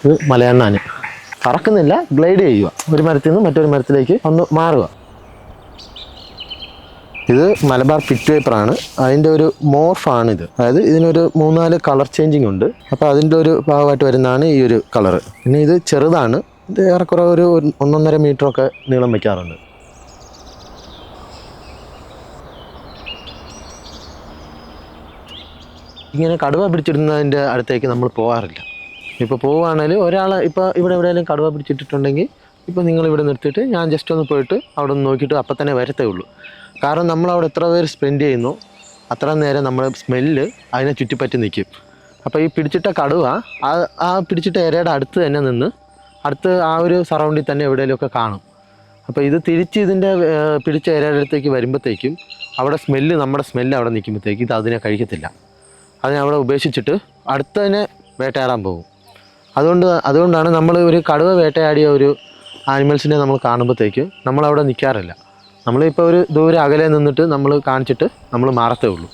ഇത് മലയണ്ണാന് പറക്കുന്നില്ല, ഗ്ലൈഡ് ചെയ്യുക, ഒരു മരത്തിൽ നിന്ന് മറ്റൊരു മരത്തിലേക്ക് ഒന്ന് മാറുക. ഇത് മലബാർ പിറ്റ് വൈപ്പറാണ്. അതിൻ്റെ ഒരു മോർഫാണിത്. അതായത് ഇതിനൊരു 3-4 കളർ ചേഞ്ചിങ് ഉണ്ട്. അപ്പോൾ അതിൻ്റെ ഒരു ഭാഗമായിട്ട് വരുന്നതാണ് ഈ ഒരു കളറ്. പിന്നെ ഇത് ചെറുതാണ്. ഇത് ഏറെക്കുറെ ഒരു 1.5 മീറ്ററൊക്കെ നീളം വയ്ക്കാറുണ്ട്. ഇങ്ങനെ കടുവ പിടിച്ചിടുന്നതിൻ്റെ അടുത്തേക്ക് നമ്മൾ പോകാറില്ല. ഇപ്പോൾ പോവുകയാണെങ്കിൽ ഒരാൾ ഇപ്പോൾ ഇവിടെ എവിടെയെങ്കിലും കടുവ പിടിച്ചിട്ടിട്ടുണ്ടെങ്കിൽ ഇപ്പോൾ നിങ്ങളിവിടെ നിർത്തിയിട്ട് ഞാൻ ജസ്റ്റ് ഒന്ന് പോയിട്ട് അവിടെ ഒന്ന് നോക്കിയിട്ട് അപ്പം തന്നെ വരത്തേ ഉള്ളൂ. കാരണം നമ്മളവിടെ എത്ര പേര് സ്പെൻഡ് ചെയ്യുന്നു അത്ര നേരം നമ്മൾ സ്മെല്ല് അതിനെ ചുറ്റിപ്പറ്റി നിൽക്കും. അപ്പോൾ ഈ പിടിച്ചിട്ട കടുവ ആ പിടിച്ചിട്ട ഇരയുടെ അടുത്ത് തന്നെ നിന്ന് അടുത്ത് ആ ഒരു സറൗണ്ടിൽ തന്നെ എവിടെയെങ്കിലുമൊക്കെ കാണും. അപ്പോൾ ഇത് തിരിച്ച് ഇതിൻ്റെ പിടിച്ച ഇരയുടെ അടുത്തേക്ക് വരുമ്പോഴത്തേക്കും അവിടെ സ്മെല്ല്, നമ്മുടെ സ്മെല്ല് അവിടെ നിൽക്കുമ്പോഴത്തേക്കും ഇത് അതിനെ കഴിക്കത്തില്ല. അതിനെ അവിടെ ഉപേക്ഷിച്ചിട്ട് അടുത്തതിനെ വേട്ടയാടാൻ പോകും. അതുകൊണ്ടാണ് നമ്മൾ ഒരു കടുവ വേട്ടയാടിയ ഒരു ആനിമൽസിനെ നമ്മൾ കാണുമ്പോഴത്തേക്ക് നമ്മളവിടെ നിൽക്കാറില്ല. നമ്മളിപ്പോൾ ഒരു ദൂരെ അകലെ നിന്നിട്ട് നമ്മൾ കാണിച്ചിട്ട് നമ്മൾ മാറത്തേ ഉള്ളൂ.